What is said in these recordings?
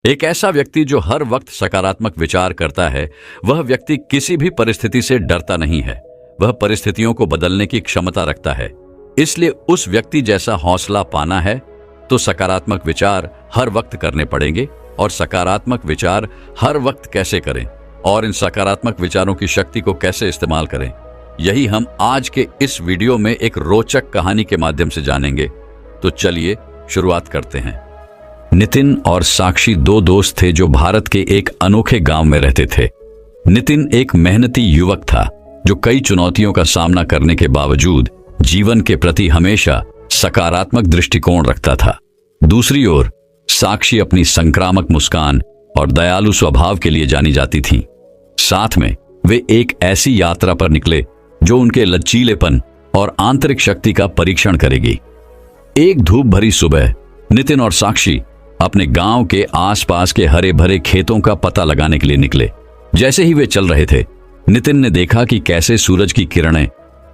एक ऐसा व्यक्ति जो हर वक्त सकारात्मक विचार करता है, वह व्यक्ति किसी भी परिस्थिति से डरता नहीं है। वह परिस्थितियों को बदलने की क्षमता रखता है। इसलिए उस व्यक्ति जैसा हौसला पाना है तो सकारात्मक विचार हर वक्त करने पड़ेंगे। और सकारात्मक विचार हर वक्त कैसे करें और इन सकारात्मक विचारों की शक्ति को कैसे इस्तेमाल करें, यही हम आज के इस वीडियो में एक रोचक कहानी के माध्यम से जानेंगे। तो चलिए शुरुआत करते हैं। नितिन और साक्षी दो दोस्त थे जो भारत के एक अनोखे गांव में रहते थे। नितिन एक मेहनती युवक था जो कई चुनौतियों का सामना करने के बावजूद जीवन के प्रति हमेशा सकारात्मक दृष्टिकोण रखता था। दूसरी ओर साक्षी अपनी संक्रामक मुस्कान और दयालु स्वभाव के लिए जानी जाती थीं। साथ में वे एक ऐसी यात्रा पर निकले जो उनके लचीलेपन और आंतरिक शक्ति का परीक्षण करेगी। एक धूप भरी सुबह नितिन और साक्षी अपने गांव के आसपास के हरे भरे खेतों का पता लगाने के लिए निकले। जैसे ही वे चल रहे थे, नितिन ने देखा कि कैसे सूरज की किरणें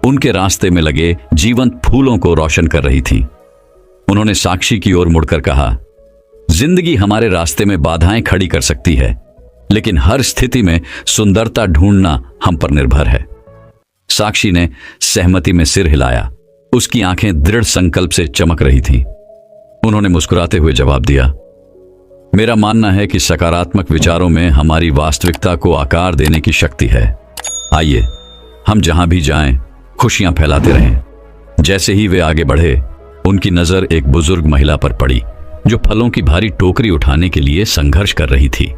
उनके रास्ते में लगे जीवंत फूलों को रोशन कर रही थीं। उन्होंने साक्षी की ओर मुड़कर कहा, जिंदगी हमारे रास्ते में बाधाएं खड़ी कर सकती है, लेकिन हर स्थिति में सुंदरता ढूंढना हम पर निर्भर है। साक्षी ने सहमति में सिर हिलाया। उसकी आंखें दृढ़ संकल्प से चमक रही थीं। उन्होंने मुस्कुराते हुए जवाब दिया, मेरा मानना है कि सकारात्मक विचारों में हमारी वास्तविकता को आकार देने की शक्ति है। आइए हम जहां भी जाएं, खुशियां फैलाते रहें। जैसे ही वे आगे बढ़े, उनकी नजर एक बुजुर्ग महिला पर पड़ी जो फलों की भारी टोकरी उठाने के लिए संघर्ष कर रही थी।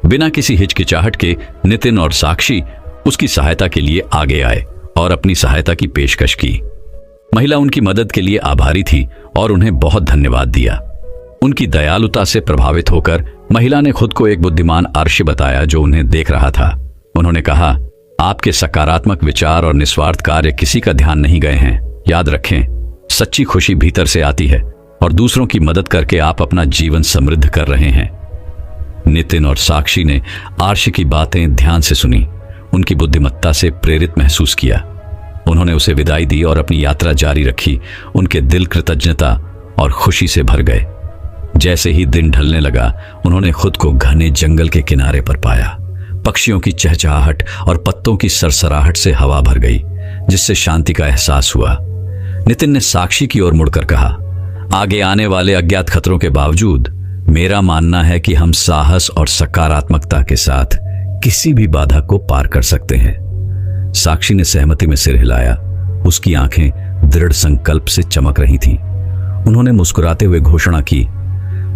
बिना किसी हिचकिचाहट के नितिन और साक्षी उसकी सहायता के लिए आगे आए और अपनी सहायता की पेशकश की। महिला उनकी मदद के लिए आभारी थी और उन्हें बहुत धन्यवाद दिया। उनकी दयालुता से प्रभावित होकर महिला ने खुद को एक बुद्धिमान आर्षि बताया जो उन्हें देख रहा था। उन्होंने कहा, आपके सकारात्मक विचार और निस्वार्थ कार्य किसी का ध्यान नहीं गए हैं। याद रखें, सच्ची खुशी भीतर से आती है और दूसरों की मदद करके आप अपना जीवन समृद्ध कर रहे हैं। नितिन और साक्षी ने आर्षि की बातें ध्यान से सुनी। उनकी बुद्धिमत्ता से प्रेरित महसूस किया। उन्होंने उसे विदाई दी और अपनी यात्रा जारी रखी। उनके दिल कृतज्ञता और खुशी से भर गए। जैसे ही दिन ढलने लगा, उन्होंने खुद को घने जंगल के किनारे पर पाया। पक्षियों की चहचहाहट और पत्तों की सरसराहट से हवा भर गई, जिससे शांति का एहसास हुआ। नितिन ने साक्षी की ओर मुड़कर कहा, आगे आने वाले अज्ञात खतरों के बावजूद मेरा मानना है कि हम साहस और सकारात्मकता के साथ किसी भी बाधा को पार कर सकते हैं। साक्षी ने सहमति में सिर हिलाया। उसकी आंखें दृढ़ संकल्प से चमक रही थीं। उन्होंने मुस्कुराते हुए घोषणा की,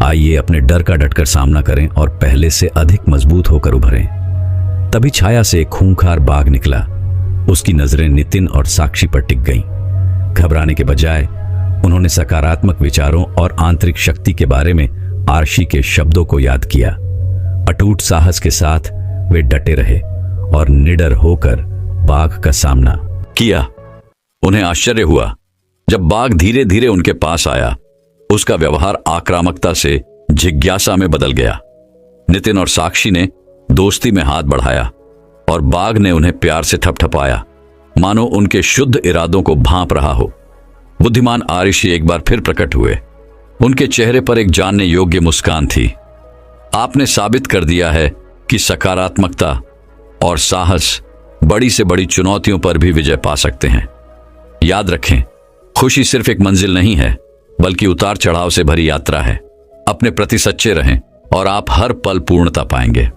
आइए अपने डर का डटकर सामना करें और पहले से अधिक मजबूत होकर उभरें। तभी छाया से एक खूंखार बाघ निकला। उसकी नजरें नितिन और साक्षी पर टिक गईं। घबराने के बजाय उन्होंने सकारात्मक विचारों और आंतरिक शक्ति के बारे में आर्षि के शब्दों को याद किया। अटूट साहस के साथ वे डटे रहे और निडर होकर बाघ का सामना किया। उन्हें आश्चर्य हुआ जब बाघ धीरे धीरे उनके पास आया। उसका व्यवहार आक्रामकता से जिज्ञासा में बदल गया। नितिन और साक्षी ने दोस्ती में हाथ बढ़ाया और बाघ ने उन्हें प्यार से थपथपाया, मानो उनके शुद्ध इरादों को भांप रहा हो। बुद्धिमान आर्षि एक बार फिर प्रकट हुए। उनके चेहरे पर एक जानने योग्य मुस्कान थी। आपने साबित कर दिया है कि सकारात्मकता और साहस बड़ी से बड़ी चुनौतियों पर भी विजय पा सकते हैं। याद रखें, खुशी सिर्फ एक मंजिल नहीं है, बल्कि उतार चढ़ाव से भरी यात्रा है। अपने प्रति सच्चे रहें और आप हर पल पूर्णता पाएंगे।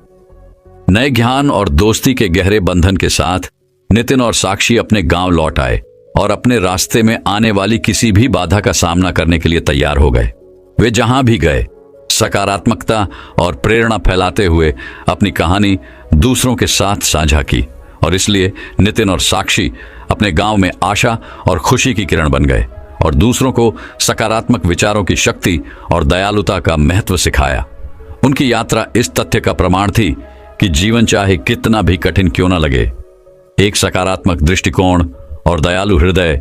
नए ज्ञान और दोस्ती के गहरे बंधन के साथ नितिन और साक्षी अपने गांव लौट आए और अपने रास्ते में आने वाली किसी भी बाधा का सामना करने के लिए तैयार हो गए। वे जहां भी गए, सकारात्मकता और प्रेरणा फैलाते हुए अपनी कहानी दूसरों के साथ साझा की और इसलिए नितिन और साक्षी अपने गांव में आशा और खुशी की किरण बन गए और दूसरों को सकारात्मक विचारों की शक्ति और दयालुता का महत्व सिखाया। उनकी यात्रा इस तथ्य का प्रमाण थी कि जीवन चाहे कितना भी कठिन क्यों न लगे, एक सकारात्मक दृष्टिकोण और दयालु हृदय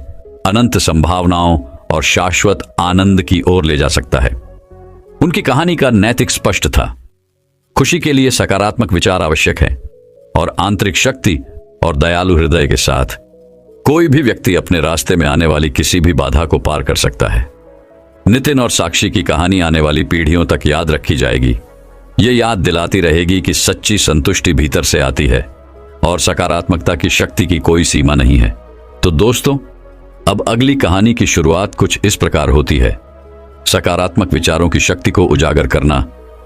अनंत संभावनाओं और शाश्वत आनंद की ओर ले जा सकता है। उनकी कहानी का नैतिक स्पष्ट था, खुशी के लिए सकारात्मक विचार आवश्यक है और आंतरिक शक्ति और दयालु हृदय के साथ कोई भी व्यक्ति अपने रास्ते में आने वाली किसी भी बाधा को पार कर सकता है। नितिन और साक्षी की कहानी आने वाली पीढ़ियों तक याद रखी जाएगी। ये याद दिलाती रहेगी कि सच्ची संतुष्टि भीतर से आती है और सकारात्मकता की शक्ति की कोई सीमा नहीं है। तो दोस्तों, अब अगली कहानी की शुरुआत कुछ इस प्रकार होती है। सकारात्मक विचारों की शक्ति को उजागर करना।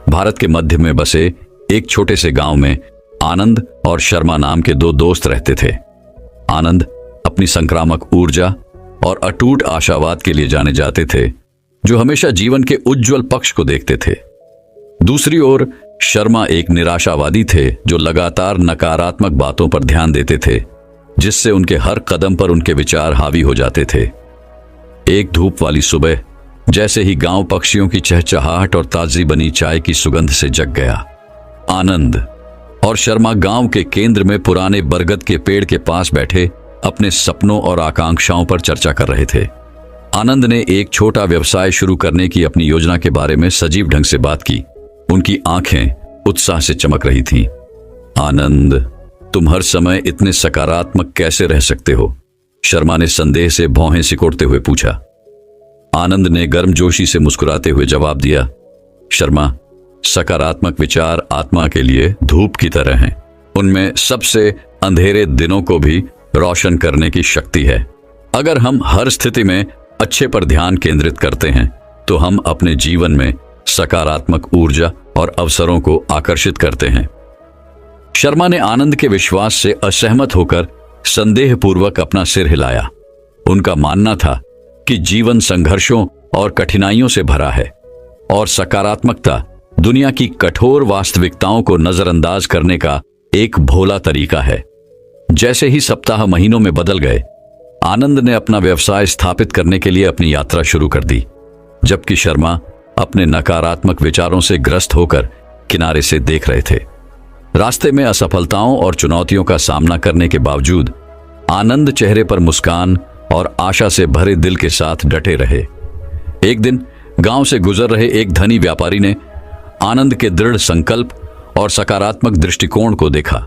भारत के मध्य में बसे एक छोटे से गांव में आनंद और शर्मा नाम के दो दोस्त रहते थे। आनंद अपनी संक्रामक ऊर्जा और अटूट आशावाद के लिए जाने जाते थे, जो हमेशा जीवन के उज्जवल पक्ष को देखते थे। दूसरी ओर शर्मा एक निराशावादी थे, जो लगातार नकारात्मक बातों पर ध्यान देते थे, जिससे उनके हर कदम पर उनके विचार हावी हो जाते थे। एक धूप वाली सुबह जैसे ही गांव पक्षियों की चहचहाहट और ताजी बनी चाय की सुगंध से जग गया, आनंद और शर्मा गांव के केंद्र में पुराने बरगद के पेड़ के पास बैठे अपने सपनों और आकांक्षाओं पर चर्चा कर रहे थे। आनंद ने एक छोटा व्यवसाय शुरू करने की अपनी योजना के बारे में सजीव ढंग से बात की। उनकी आंखें उत्साह से चमक रही थीं। आनंद, तुम हर समय इतने सकारात्मक कैसे रह सकते हो? शर्मा ने संदेह से भौहें सिकोड़ते हुए पूछा। आनंद ने गर्मजोशी से मुस्कुराते हुए जवाब दिया, शर्मा, सकारात्मक विचार आत्मा के लिए धूप की तरह हैं। उनमें सबसे अंधेरे दिनों को भी रोशन करने की शक्ति है। अगर हम हर स्थिति में अच्छे पर ध्यान केंद्रित करते हैं तो हम अपने जीवन में सकारात्मक ऊर्जा और अवसरों को आकर्षित करते हैं। शर्मा ने आनंद के विश्वास से असहमत होकर संदेहपूर्वक अपना सिर हिलाया। उनका मानना था कि जीवन संघर्षों और कठिनाइयों से भरा है और सकारात्मकता दुनिया की कठोर वास्तविकताओं को नजरअंदाज करने का एक भोला तरीका है। जैसे ही सप्ताह महीनों में बदल गए, आनंद ने अपना व्यवसाय स्थापित करने के लिए अपनी यात्रा शुरू कर दी, जबकि शर्मा अपने नकारात्मक विचारों से ग्रस्त होकर किनारे से देख रहे थे। रास्ते में असफलताओं और चुनौतियों का सामना करने के बावजूद आनंद चेहरे पर मुस्कान और आशा से भरे दिल के साथ डटे रहे। एक दिन गांव से गुजर रहे एक धनी व्यापारी ने आनंद के दृढ़ संकल्प और सकारात्मक दृष्टिकोण को देखा।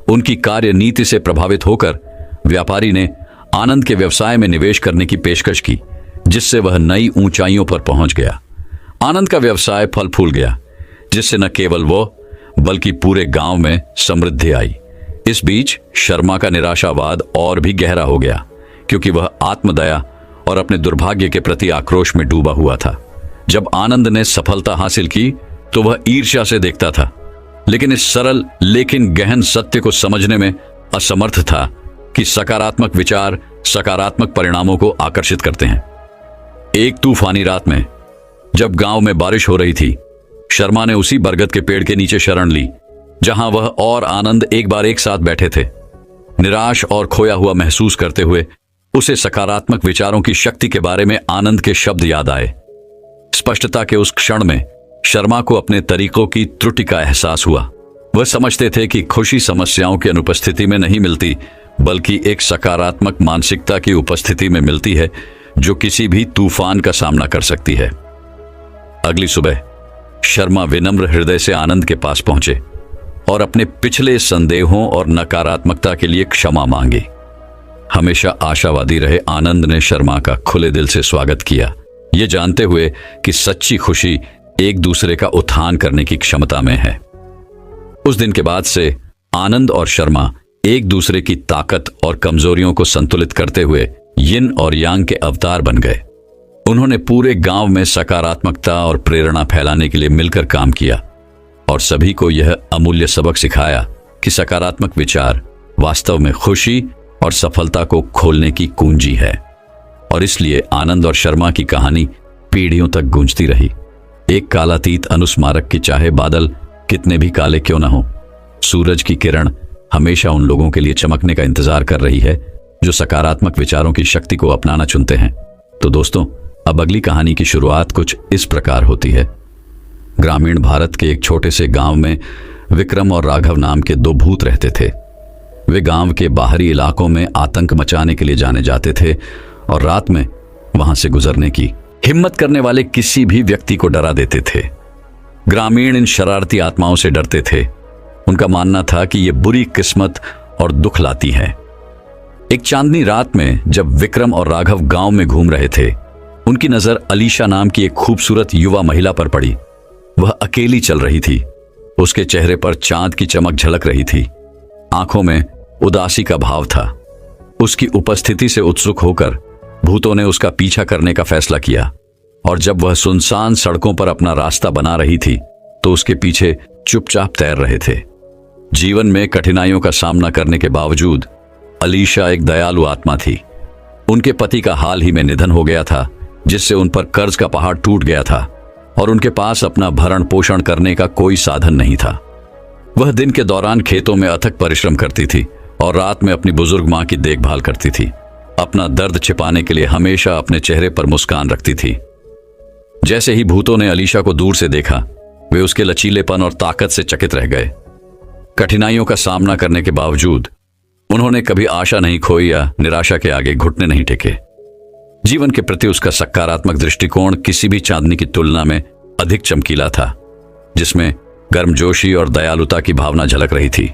उनकी कार्य नीति से प्रभावित होकर व्यापारी ने आनंद के व्यवसाय में निवेश करने की पेशकश की, जिससे वह नई ऊंचाइयों पर पहुंच गया। आनंद का व्यवसाय फल फूल गया, जिससे न केवल वो बल्कि पूरे गांव में समृद्धि आई। इस बीच शर्मा का निराशावाद और भी गहरा हो गया, क्योंकि वह आत्मदया और अपने दुर्भाग्य के प्रति आक्रोश में डूबा हुआ था। जब आनंद ने सफलता हासिल की तो वह ईर्ष्या से देखता था, लेकिन इस सरल लेकिन गहन सत्य को समझने में असमर्थ था कि सकारात्मक विचार सकारात्मक परिणामों को आकर्षित करते हैं। एक तूफानी रात में जब गांव में बारिश हो रही थी, शर्मा ने उसी बरगद के पेड़ के नीचे शरण ली जहां वह और आनंद एक साथ बैठे थे। निराश और खोया हुआ महसूस करते हुए उसे सकारात्मक विचारों की शक्ति के बारे में आनंद के शब्द याद आए। स्पष्टता के उस क्षण में शर्मा को अपने तरीकों की त्रुटि का एहसास हुआ। वह समझते थे कि खुशी समस्याओं की अनुपस्थिति में नहीं मिलती, बल्कि एक सकारात्मक मानसिकता की उपस्थिति में मिलती है, जो किसी भी तूफान का सामना कर सकती है। अगली सुबह शर्मा विनम्र हृदय से आनंद के पास पहुंचे और अपने पिछले संदेहों और नकारात्मकता के लिए क्षमा मांगी। हमेशा आशावादी रहे आनंद ने शर्मा का खुले दिल से स्वागत किया, ये जानते हुए कि सच्ची खुशी एक दूसरे का उत्थान करने की क्षमता में है। उस दिन के बाद से आनंद और शर्मा एक दूसरे की ताकत और कमजोरियों को संतुलित करते हुए यिन और यांग के अवतार बन गए। उन्होंने पूरे गांव में सकारात्मकता और प्रेरणा फैलाने के लिए मिलकर काम किया और सभी को यह अमूल्य सबक सिखाया कि सकारात्मक विचार वास्तव में खुशी और सफलता को खोलने की कुंजी है। और इसलिए आनंद और शर्मा की कहानी पीढ़ियों तक गूंजती रही। एक कालातीत अनुस्मारक की चाहे बादल कितने भी काले क्यों न हो, सूरज की किरण हमेशा उन लोगों के लिए चमकने का इंतजार कर रही है जो सकारात्मक विचारों की शक्ति को अपनाना चुनते हैं। तो दोस्तों, अब अगली कहानी की शुरुआत कुछ इस प्रकार होती है। ग्रामीण भारत के एक छोटे से गांव में विक्रम और राघव नाम के दो भूत रहते थे। वे गांव के बाहरी इलाकों में आतंक मचाने के लिए जाने जाते थे और रात में वहां से गुजरने की हिम्मत करने वाले किसी भी व्यक्ति को डरा देते थे। ग्रामीण इन शरारती आत्माओं से डरते थे। उनका मानना था कि ये बुरी किस्मत और दुख लाती है। एक चांदनी रात में जब विक्रम और राघव गांव में घूम रहे थे, उनकी नजर अलीशा नाम की एक खूबसूरत युवा महिला पर पड़ी। वह अकेली चल रही थी उसके चेहरे पर चांद की चमक झलक रही थी। आंखों में उदासी का भाव था। उसकी उपस्थिति से उत्सुक होकर भूतों ने उसका पीछा करने का फैसला किया, और जब वह सुनसान सड़कों पर अपना रास्ता बना रही थी तो उसके पीछे चुपचाप तैर रहे थे। जीवन में कठिनाइयों का सामना करने के बावजूद अलीशा एक दयालु आत्मा थी। उनके पति का हाल ही में निधन हो गया था, जिससे उन पर कर्ज का पहाड़ टूट गया था और उनके पास अपना भरण पोषण करने का कोई साधन नहीं था। वह दिन के दौरान खेतों में अथक परिश्रम करती थी और रात में अपनी बुजुर्ग मां की देखभाल करती थी। अपना दर्द छिपाने के लिए हमेशा अपने चेहरे पर मुस्कान रखती थी। जैसे ही भूतों ने अलीशा को दूर से देखा, वे उसके लचीलेपन और ताकत से चकित रह गए। कठिनाइयों का सामना करने के बावजूद उन्होंने कभी आशा नहीं खोई या निराशा के आगे घुटने नहीं टेके। जीवन के प्रति उसका सकारात्मक दृष्टिकोण किसी भी चांदनी की तुलना में अधिक चमकीला था, जिसमें गर्मजोशी और दयालुता की भावना झलक रही थी,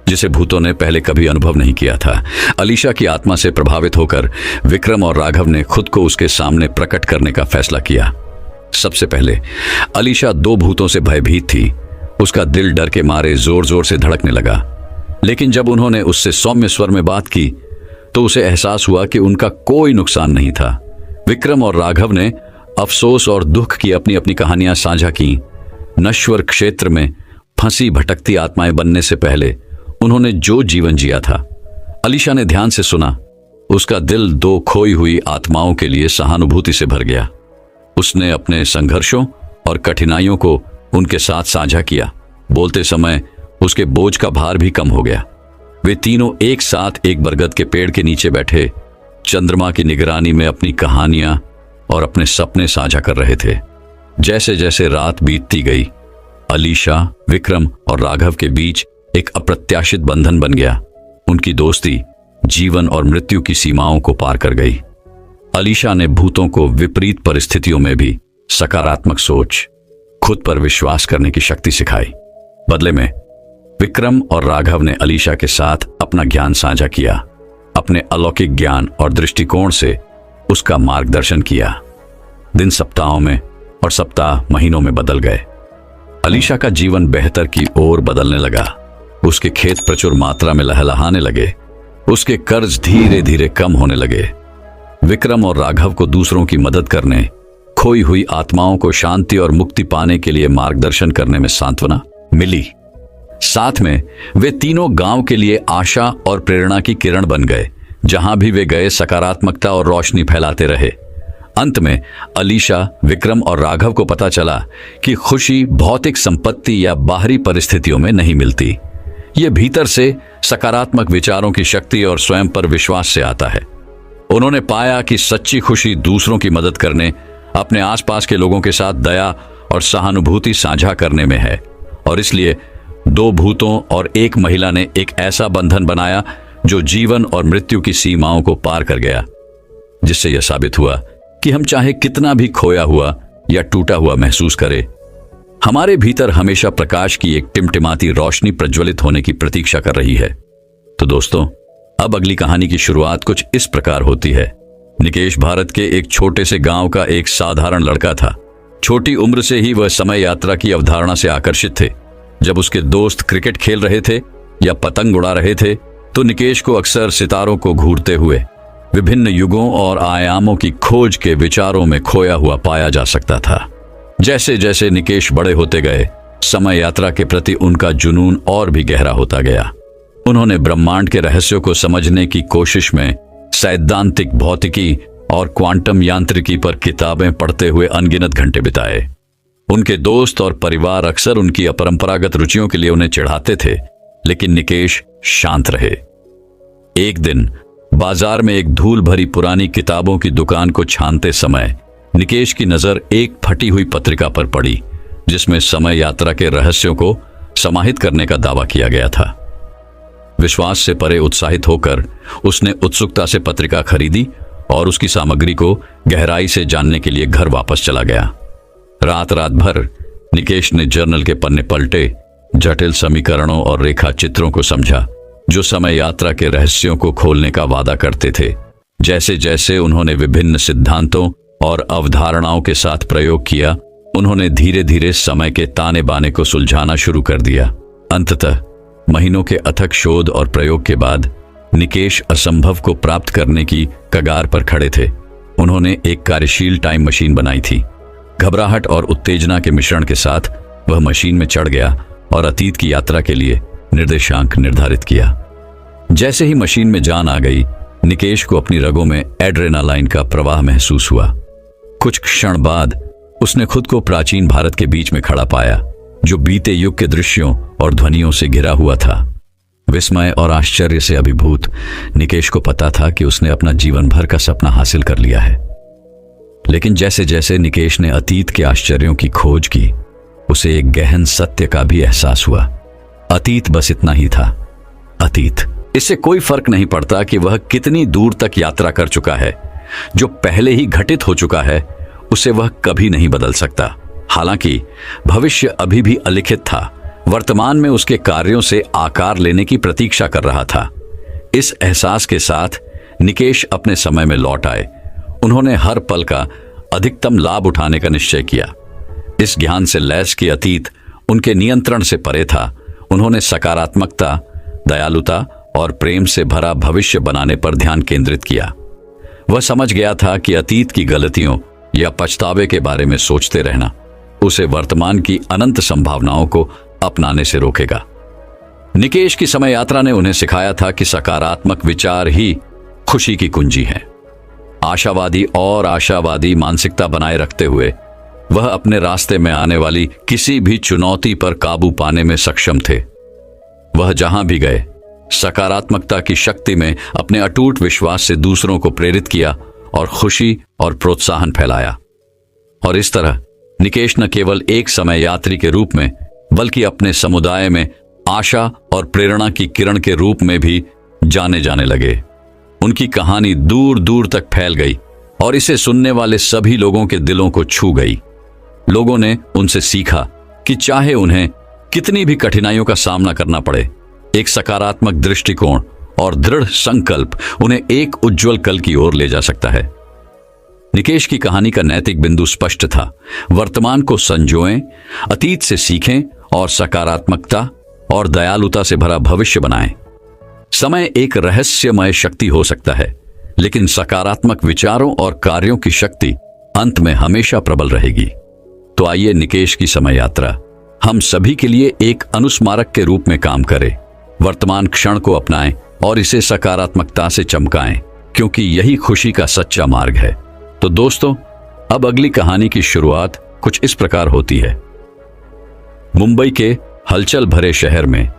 जिसे भूतों ने पहले कभी अनुभव नहीं किया था। अलीशा की आत्मा से प्रभावित होकर विक्रम और राघव ने खुद को उसके सामने प्रकट करने का फैसला किया। सबसे पहले अलीशा दो भूतों से भयभीत थी। उसका दिल डर के मारे जोर जोर से धड़कने लगा। लेकिन जब उन्होंने उससे सौम्य स्वर में बात की तो उसे एहसास हुआ कि उनका कोई नुकसान नहीं था। विक्रम और राघव ने अफसोस और दुख की अपनी अपनी कहानियां साझा की। नश्वर क्षेत्र में फंसी भटकती आत्माएं बनने से पहले उन्होंने जो जीवन जिया था, अलीशा ने ध्यान से सुना। उसका दिल दो खोई हुई आत्माओं के लिए सहानुभूति से भर गया। उसने अपने संघर्षों और कठिनाइयों को उनके साथ साझा किया। बोलते समय उसके बोझ का भार भी कम हो गया। वे तीनों एक साथ एक बरगद के पेड़ के नीचे बैठे चंद्रमा की निगरानी में अपनी कहानियां और अपने सपने साझा कर रहे थे। जैसे जैसे रात बीतती गई, अलीशा, विक्रम और राघव के बीच एक अप्रत्याशित बंधन बन गया। उनकी दोस्ती जीवन और मृत्यु की सीमाओं को पार कर गई। अलीशा ने भूतों को विपरीत परिस्थितियों में भी सकारात्मक सोच, खुद पर विश्वास करने की शक्ति सिखाई। बदले में विक्रम और राघव ने अलीशा के साथ अपना ज्ञान साझा किया। अपने अलौकिक ज्ञान और दृष्टिकोण से उसका मार्गदर्शन किया। दिन सप्ताहों में और सप्ताह महीनों में बदल गए। अलीशा का जीवन बेहतर की ओर बदलने लगा। उसके खेत प्रचुर मात्रा में लहलहाने लगे। उसके कर्ज धीरे धीरे कम होने लगे। विक्रम और राघव को दूसरों की मदद करने, खोई हुई आत्माओं को शांति और मुक्ति पाने के लिए मार्गदर्शन करने में सांत्वना मिली। साथ में वे तीनों गांव के लिए आशा और प्रेरणा की किरण बन गए। जहां भी वे गए, सकारात्मकता और रोशनी फैलाते रहे। अंत में अलीशा, विक्रम और राघव को पता चला कि खुशी भौतिक संपत्ति या बाहरी परिस्थितियों में नहीं मिलती। ये भीतर से सकारात्मक विचारों की शक्ति और स्वयं पर विश्वास से आता है। उन्होंने पाया कि सच्ची खुशी दूसरों की मदद करने, अपने आसपास के लोगों के साथ दया और सहानुभूति साझा करने में है। और इसलिए दो भूतों और एक महिला ने एक ऐसा बंधन बनाया जो जीवन और मृत्यु की सीमाओं को पार कर गया, जिससे यह साबित हुआ कि हम चाहे कितना भी खोया हुआ या टूटा हुआ महसूस करें, हमारे भीतर हमेशा प्रकाश की एक टिमटिमाती रोशनी प्रज्वलित होने की प्रतीक्षा कर रही है। तो दोस्तों, अब अगली कहानी की शुरुआत कुछ इस प्रकार होती है। निकेश भारत के एक छोटे से गांव का एक साधारण लड़का था। छोटी उम्र से ही वह समय यात्रा की अवधारणा से आकर्षित थे। जब उसके दोस्त क्रिकेट खेल रहे थे या पतंग उड़ा रहे थे, तो निकेश को अक्सर सितारों को घूरते हुए विभिन्न युगों और आयामों की खोज के विचारों में खोया हुआ पाया जा सकता था। जैसे जैसे निकेश बड़े होते गए, समय यात्रा के प्रति उनका जुनून और भी गहरा होता गया। उन्होंने ब्रह्मांड के रहस्यों को समझने की कोशिश में सैद्धांतिक भौतिकी और क्वांटम यांत्रिकी पर किताबें पढ़ते हुए अनगिनत घंटे बिताए। उनके दोस्त और परिवार अक्सर उनकी अपरंपरागत रुचियों के लिए उन्हें चिढ़ाते थे, लेकिन निकेश शांत रहे। एक दिन बाजार में एक धूल भरी पुरानी किताबों की दुकान को छानते समय निकेश की नजर एक फटी हुई पत्रिका पर पड़ी, जिसमें समय यात्रा के रहस्यों को समाहित करने का दावा किया गया था। विश्वास से परे उत्साहित होकर उसने उत्सुकता से पत्रिका खरीदी और उसकी सामग्री को गहराई से जानने के लिए घर वापस चला गया। रात भर निकेश ने जर्नल के पन्ने पलटे, जटिल समीकरणों और रेखा चित्रों को समझा, जो समय यात्रा के रहस्यों को खोलने का वादा करते थे। जैसे जैसे उन्होंने विभिन्न सिद्धांतों और अवधारणाओं के साथ प्रयोग किया, उन्होंने धीरे धीरे समय के ताने बाने को सुलझाना शुरू कर दिया। अंततः महीनों के अथक शोध और प्रयोग के बाद निकेश असंभव को प्राप्त करने की कगार पर खड़े थे। उन्होंने एक कार्यशील टाइम मशीन बनाई थी। घबराहट और उत्तेजना के मिश्रण के साथ वह मशीन में चढ़ गया और अतीत की यात्रा के लिए निर्देशांक निर्धारित किया। जैसे ही मशीन में जान आ गई, निकेश को अपनी रगों में एड्रेनालाइन का प्रवाह महसूस हुआ। कुछ क्षण बाद उसने खुद को प्राचीन भारत के बीच में खड़ा पाया, जो बीते युग के दृश्यों और ध्वनियों से घिरा हुआ था। विस्मय और आश्चर्य से अभिभूत निकेश को पता था कि उसने अपना जीवन भर का सपना हासिल कर लिया है। लेकिन जैसे जैसे निकेश ने अतीत के आश्चर्यों की खोज की, उसे एक गहन सत्य का भी एहसास हुआ। अतीत बस इतना ही था, अतीत। इससे कोई फर्क नहीं पड़ता कि वह कितनी दूर तक यात्रा कर चुका है। जो पहले ही घटित हो चुका है उसे वह कभी नहीं बदल सकता। हालांकि भविष्य अभी भी अलिखित था, वर्तमान में उसके कार्यों से आकार लेने की प्रतीक्षा कर रहा था। इस एहसास के साथ निकेश अपने समय में लौट आए। उन्होंने हर पल का अधिकतम लाभ उठाने का निश्चय किया। इस ज्ञान से लैस कि अतीत उनके नियंत्रण से परे था, उन्होंने सकारात्मकता, दयालुता और प्रेम से भरा भविष्य बनाने पर ध्यान केंद्रित किया। वह समझ गया था कि अतीत की गलतियों या पछतावे के बारे में सोचते रहना उसे वर्तमान की अनंत संभावनाओं को अपनाने से रोकेगा। निकेश की समय यात्रा ने उन्हें सिखाया था कि सकारात्मक विचार ही खुशी की कुंजी है। आशावादी मानसिकता बनाए रखते हुए वह अपने रास्ते में आने वाली किसी भी चुनौती पर काबू पाने में सक्षम थे। वह जहां भी गए, सकारात्मकता की शक्ति में अपने अटूट विश्वास से दूसरों को प्रेरित किया और खुशी और प्रोत्साहन फैलाया। और इस तरह निकेश न केवल एक समय यात्री के रूप में, बल्कि अपने समुदाय में आशा और प्रेरणा की किरण के रूप में भी जाने जाने लगे। उनकी कहानी दूर दूर तक फैल गई और इसे सुनने वाले सभी लोगों के दिलों को छू गई। लोगों ने उनसे सीखा कि चाहे उन्हें कितनी भी कठिनाइयों का सामना करना पड़े, एक सकारात्मक दृष्टिकोण और दृढ़ संकल्प उन्हें एक उज्जवल कल की ओर ले जा सकता है। निकेश की कहानी का नैतिक बिंदु स्पष्ट था। वर्तमान को संजोएं, अतीत से सीखें और सकारात्मकता और दयालुता से भरा भविष्य बनाएं। समय एक रहस्यमय शक्ति हो सकता है, लेकिन सकारात्मक विचारों और कार्यों की शक्ति अंत में हमेशा प्रबल रहेगी। तो आइए निकेश की समय यात्रा हम सभी के लिए एक अनुस्मारक के रूप में काम करे। वर्तमान क्षण को अपनाएं और इसे सकारात्मकता से चमकाएं, क्योंकि यही खुशी का सच्चा मार्ग है। तो दोस्तों, अब अगली कहानी की शुरुआत कुछ इस प्रकार होती है। मुंबई के हलचल भरे शहर में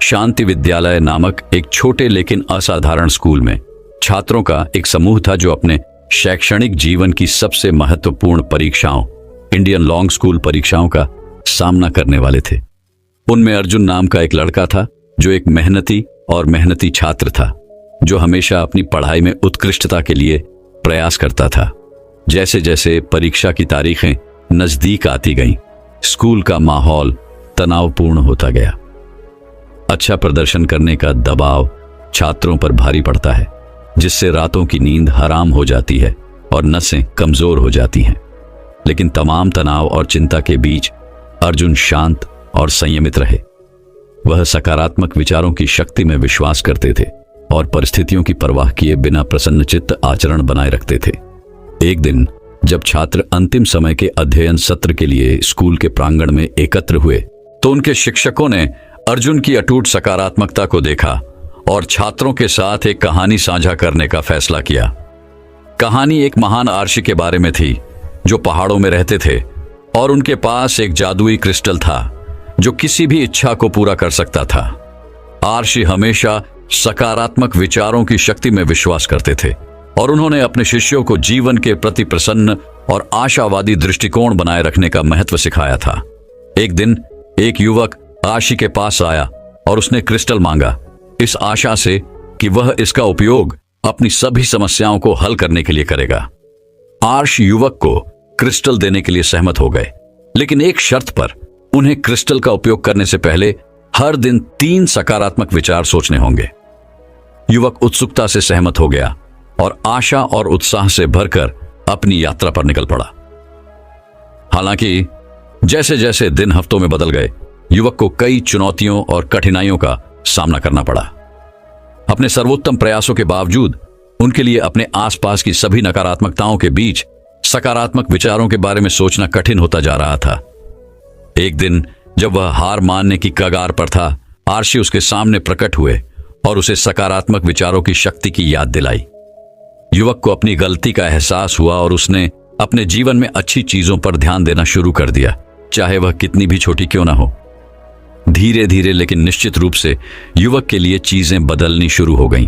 शांति विद्यालय नामक एक छोटे लेकिन असाधारण स्कूल में छात्रों का एक समूह था, जो अपने शैक्षणिक जीवन की सबसे महत्वपूर्ण परीक्षाओं, इंडियन लॉन्ग स्कूल परीक्षाओं का सामना करने वाले थे। उनमें अर्जुन नाम का एक लड़का था, जो एक मेहनती छात्र था, जो हमेशा अपनी पढ़ाई में उत्कृष्टता के लिए प्रयास करता था। जैसे जैसे परीक्षा की तारीखें नजदीक आती गईं, स्कूल का माहौल तनावपूर्ण होता गया। अच्छा प्रदर्शन करने का दबाव छात्रों पर भारी पड़ता है, जिससे रातों की नींद हराम हो जाती है और नसें कमजोर हो जाती हैं। लेकिन तमाम तनाव और चिंता के बीच अर्जुन शांत और संयमित रहे। वह सकारात्मक विचारों की शक्ति में विश्वास करते थे और परिस्थितियों की परवाह किए बिना प्रसन्नचित्त आचरण बनाए रखते थे। एक दिन जब छात्र अंतिम समय के अध्ययन सत्र के लिए स्कूल के प्रांगण में एकत्र हुए, तो उनके शिक्षकों ने अर्जुन की अटूट सकारात्मकता को देखा और छात्रों के साथ एक कहानी साझा करने का फैसला किया। कहानी एक महान आर्षी के बारे में थी, जो पहाड़ों में रहते थे और उनके पास एक जादुई क्रिस्टल था, जो किसी भी इच्छा को पूरा कर सकता था। आर्षी हमेशा सकारात्मक विचारों की शक्ति में विश्वास करते थे और उन्होंने अपने शिष्यों को जीवन के प्रति प्रसन्न और आशावादी दृष्टिकोण बनाए रखने का महत्व सिखाया था। एक दिन एक युवक आर्षी के पास आया और उसने क्रिस्टल मांगा, इस आशा से कि वह इसका उपयोग अपनी सभी समस्याओं को हल करने के लिए करेगा। आर्ष युवक को क्रिस्टल देने के लिए सहमत हो गए, लेकिन एक शर्त पर। उन्हें क्रिस्टल का उपयोग करने से पहले हर दिन 3 सकारात्मक विचार सोचने होंगे। युवक उत्सुकता से सहमत हो गया और आशा और उत्साह से भरकर अपनी यात्रा पर निकल पड़ा। हालांकि जैसे जैसे दिन हफ्तों में बदल गए, युवक को कई चुनौतियों और कठिनाइयों का सामना करना पड़ा। अपने सर्वोत्तम प्रयासों के बावजूद उनके लिए अपने आसपास की सभी नकारात्मकताओं के बीच सकारात्मक विचारों के बारे में सोचना कठिन होता जा रहा था। एक दिन जब वह हार मानने की कगार पर था, आर्शी उसके सामने प्रकट हुए और उसे सकारात्मक विचारों की शक्ति की याद दिलाई। युवक को अपनी गलती का एहसास हुआ और उसने अपने जीवन में अच्छी चीजों पर ध्यान देना शुरू कर दिया, चाहे वह कितनी भी छोटी क्यों ना हो। धीरे धीरे लेकिन निश्चित रूप से युवक के लिए चीजें बदलनी शुरू हो गईं।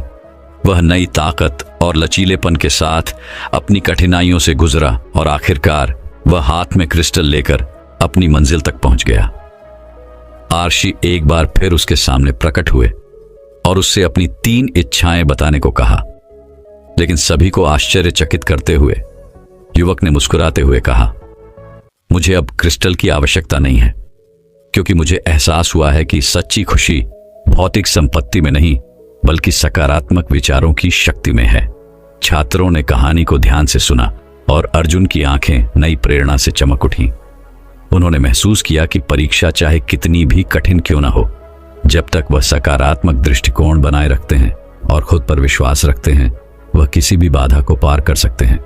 वह नई ताकत और लचीलेपन के साथ अपनी कठिनाइयों से गुजरा और आखिरकार वह हाथ में क्रिस्टल लेकर अपनी मंजिल तक पहुंच गया। आर्शी एक बार फिर उसके सामने प्रकट हुए और उससे अपनी 3 इच्छाएं बताने को कहा, लेकिन सभी को आश्चर्यचकित करते हुए युवक ने मुस्कुराते हुए कहा, मुझे अब क्रिस्टल की आवश्यकता नहीं है, क्योंकि मुझे एहसास हुआ है कि सच्ची खुशी भौतिक संपत्ति में नहीं बल्कि सकारात्मक विचारों की शक्ति में है। छात्रों ने कहानी को ध्यान से सुना और अर्जुन की आंखें नई प्रेरणा से चमक उठी। उन्होंने महसूस किया कि परीक्षा चाहे कितनी भी कठिन क्यों ना हो, जब तक वह सकारात्मक दृष्टिकोण बनाए रखते हैं और खुद पर विश्वास रखते हैं, वह किसी भी बाधा को पार कर सकते हैं।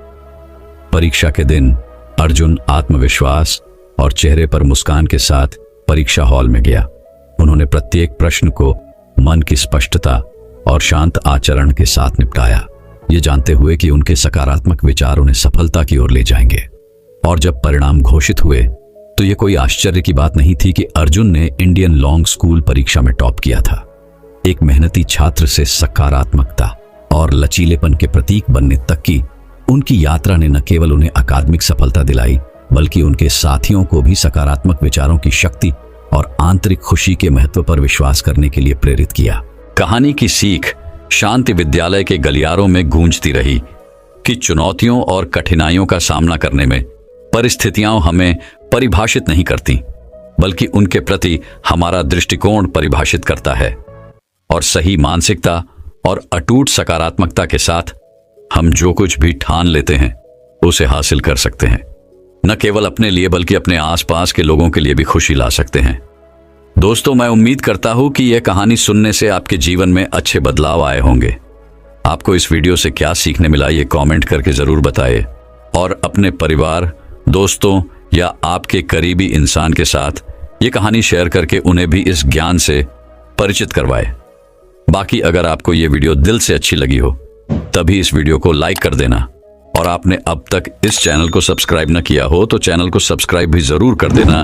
परीक्षा के दिन अर्जुन आत्मविश्वास और चेहरे पर मुस्कान के साथ परीक्षा हॉल में गया। उन्होंने प्रत्येक प्रश्न को मन की स्पष्टता और शांत आचरण के साथ निपटाया, ये जानते हुए कि उनके सकारात्मक विचार उन्हें सफलता की ओर ले जाएंगे। और जब परिणाम घोषित हुए तो ये कोई आश्चर्य की बात नहीं थी कि अर्जुन ने इंडियन लॉन्ग स्कूल परीक्षा में टॉप किया था। एक मेहनती छात्र से सकारात्मकता और लचीलेपन के प्रतीक बनने तक की उनकी यात्रा ने न केवल उन्हें अकादमिक सफलता दिलाई, बल्कि उनके साथियों को भी सकारात्मक विचारों की शक्ति और आंतरिक खुशी के महत्व पर विश्वास करने के लिए प्रेरित किया। कहानी की सीख शांति विद्यालय के गलियारों में गूंजती रही कि चुनौतियों और कठिनाइयों का सामना करने में परिस्थितियां हमें परिभाषित नहीं करती, बल्कि उनके प्रति हमारा दृष्टिकोण परिभाषित करता है। और सही मानसिकता और अटूट सकारात्मकता के साथ हम जो कुछ भी ठान लेते हैं उसे हासिल कर सकते हैं। न केवल अपने लिए बल्कि अपने आसपास के लोगों के लिए भी खुशी ला सकते हैं। दोस्तों, मैं उम्मीद करता हूं कि यह कहानी सुनने से आपके जीवन में अच्छे बदलाव आए होंगे। आपको इस वीडियो से क्या सीखने मिला, ये कमेंट करके जरूर बताएं और अपने परिवार, दोस्तों या आपके करीबी इंसान के साथ ये कहानी शेयर करके उन्हें भी इस ज्ञान से परिचित करवाएं। बाकी अगर आपको ये वीडियो दिल से अच्छी लगी हो तभी इस वीडियो को लाइक कर देना, और आपने अब तक इस चैनल को सब्सक्राइब न किया हो तो चैनल को सब्सक्राइब भी जरूर कर देना।